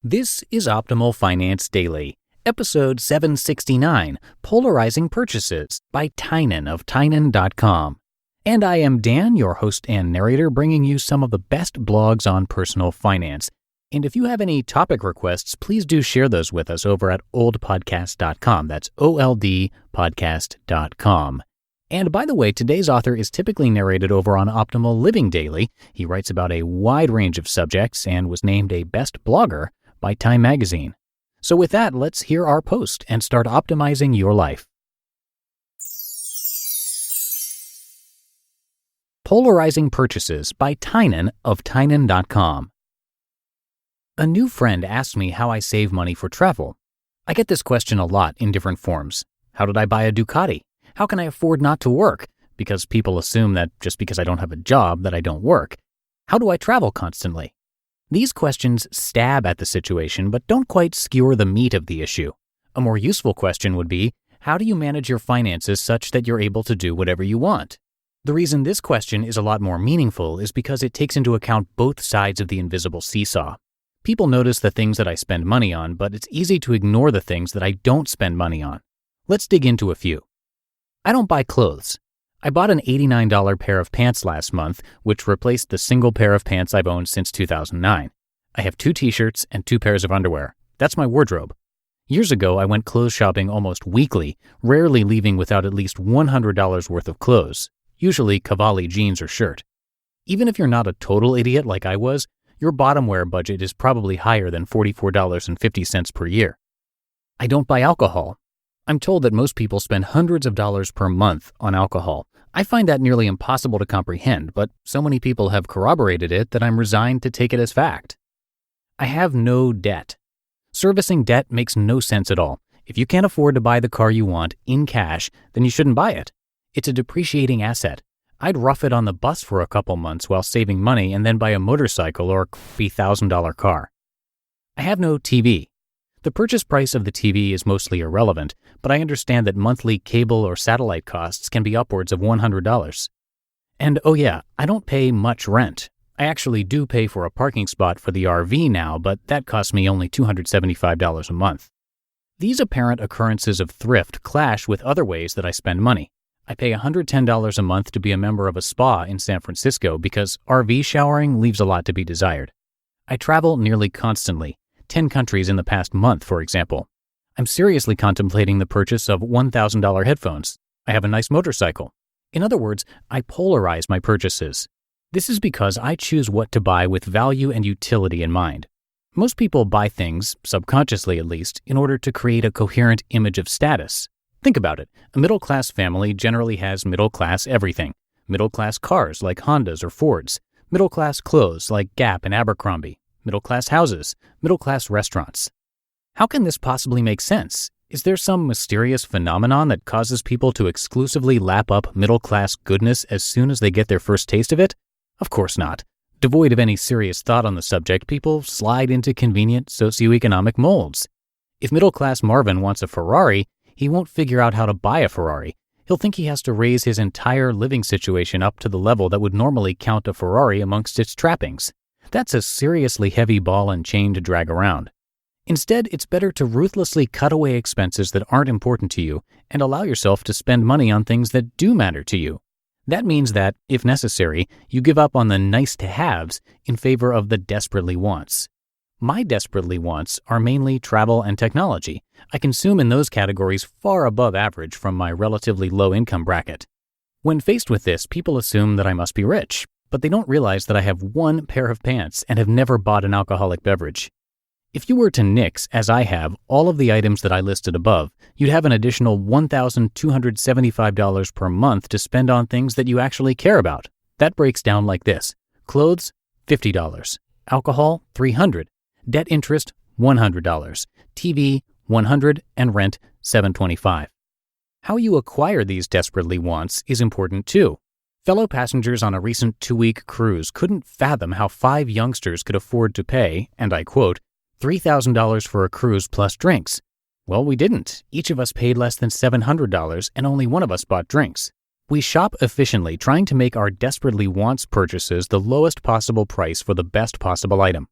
This is Optimal Finance Daily, episode 769, Polarizing Purchases by Tynan of Tynan.com. And I am Dan, your host and narrator, bringing you some of the best blogs on personal finance. And if you have any topic requests, please do share those with us over at oldpodcast.com. That's oldpodcast.com. And by the way, today's author is typically narrated over on Optimal Living Daily. He writes about a wide range of subjects and was named a best blogger by Time Magazine. So with that, let's hear our post and start optimizing your life. Polarizing Purchases by Tynan of Tynan.com. A new friend asked me how I save money for travel. I get this question a lot in different forms. How did I buy a Ducati? How can I afford not to work? Because people assume that just because I don't have a job that I don't work. How do I travel constantly? These questions stab at the situation but don't quite skewer the meat of the issue. A more useful question would be, how do you manage your finances such that you're able to do whatever you want? The reason this question is a lot more meaningful is because it takes into account both sides of the invisible seesaw. People notice the things that I spend money on, but it's easy to ignore the things that I don't spend money on. Let's dig into a few. I don't buy clothes. I bought an $89 pair of pants last month, which replaced the single pair of pants I've owned since 2009. I have 2 t-shirts and 2 pairs of underwear. That's my wardrobe. Years ago, I went clothes shopping almost weekly, rarely leaving without at least $100 worth of clothes, usually Cavalli jeans or shirt. Even if you're not a total idiot like I was, your bottom wear budget is probably higher than $44.50 per year. I don't buy alcohol. I'm told that most people spend hundreds of dollars per month on alcohol. I find that nearly impossible to comprehend, but so many people have corroborated it that I'm resigned to take it as fact. I have no debt. Servicing debt makes no sense at all. If you can't afford to buy the car you want in cash, then you shouldn't buy it. It's a depreciating asset. I'd rough it on the bus for a couple months while saving money and then buy a motorcycle or a $1,000 car. I have no TV. The purchase price of the TV is mostly irrelevant, but I understand that monthly cable or satellite costs can be upwards of $100. And oh yeah, I don't pay much rent. I actually do pay for a parking spot for the RV now, but that costs me only $275 a month. These apparent occurrences of thrift clash with other ways that I spend money. I pay $110 a month to be a member of a spa in San Francisco because RV showering leaves a lot to be desired. I travel nearly constantly. 10 countries in the past month, for example. I'm seriously contemplating the purchase of $1,000 headphones. I have a nice motorcycle. In other words, I polarize my purchases. This is because I choose what to buy with value and utility in mind. Most people buy things, subconsciously at least, in order to create a coherent image of status. Think about it. A middle-class family generally has middle-class everything. Middle-class cars like Hondas or Fords. Middle-class clothes like Gap and Abercrombie. Middle-class houses, middle-class restaurants. How can this possibly make sense? Is there some mysterious phenomenon that causes people to exclusively lap up middle-class goodness as soon as they get their first taste of it? Of course not. Devoid of any serious thought on the subject, people slide into convenient socioeconomic molds. If middle-class Marvin wants a Ferrari, he won't figure out how to buy a Ferrari. He'll think he has to raise his entire living situation up to the level that would normally count a Ferrari amongst its trappings. That's a seriously heavy ball and chain to drag around. Instead, it's better to ruthlessly cut away expenses that aren't important to you and allow yourself to spend money on things that do matter to you. That means that, if necessary, you give up on the nice-to-haves in favor of the desperately wants. My desperately wants are mainly travel and technology. I consume in those categories far above average from my relatively low income bracket. When faced with this, people assume that I must be rich. But they don't realize that I have 1 pair of pants and have never bought an alcoholic beverage. If you were to nix, as I have, all of the items that I listed above, you'd have an additional $1,275 per month to spend on things that you actually care about. That breaks down like this. Clothes, $50. Alcohol, $300. Debt interest, $100. TV, $100. And rent, $725. How you acquire these desperately wants is important too. Fellow passengers on a recent 2-week cruise couldn't fathom how 5 youngsters could afford to pay, and I quote, $3,000 for a cruise plus drinks. Well, we didn't. Each of us paid less than $700 and only one of us bought drinks. We shop efficiently, trying to make our desperately wants purchases the lowest possible price for the best possible item.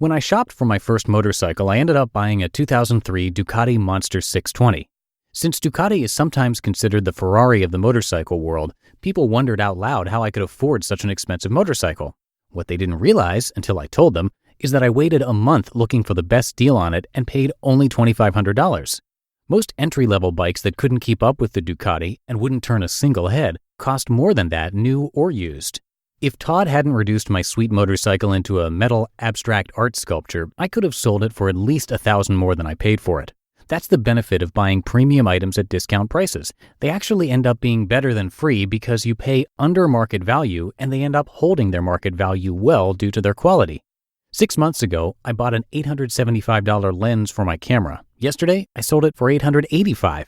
When I shopped for my first motorcycle, I ended up buying a 2003 Ducati Monster 620. Since Ducati is sometimes considered the Ferrari of the motorcycle world, people wondered out loud how I could afford such an expensive motorcycle. What they didn't realize, until I told them, is that I waited a month looking for the best deal on it and paid only $2,500. Most entry-level bikes that couldn't keep up with the Ducati and wouldn't turn a single head cost more than that, new or used. If Todd hadn't reduced my sweet motorcycle into a metal abstract art sculpture, I could have sold it for at least $1,000 more than I paid for it. That's the benefit of buying premium items at discount prices. They actually end up being better than free because you pay under market value and they end up holding their market value well due to their quality. 6 months ago, I bought an $875 lens for my camera. Yesterday, I sold it for $885.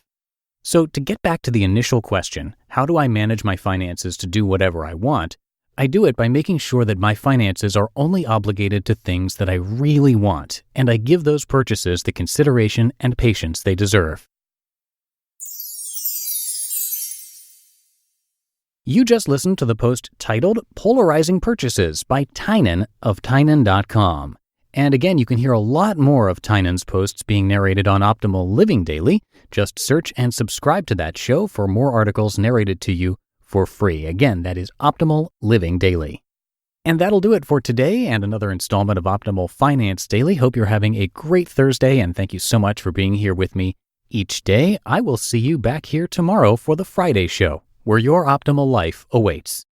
So to get back to the initial question, how do I manage my finances to do whatever I want? I do it by making sure that my finances are only obligated to things that I really want, and I give those purchases the consideration and patience they deserve. You just listened to the post titled Polarizing Purchases by Tynan of Tynan.com. And again, you can hear a lot more of Tynan's posts being narrated on Optimal Living Daily. Just search and subscribe to that show for more articles narrated to you for free. Again, that is Optimal Living Daily. And that'll do it for today and another installment of Optimal Finance Daily. Hope you're having a great Thursday, and thank you so much for being here with me each day. I will see you back here tomorrow for the Friday show, where your optimal life awaits.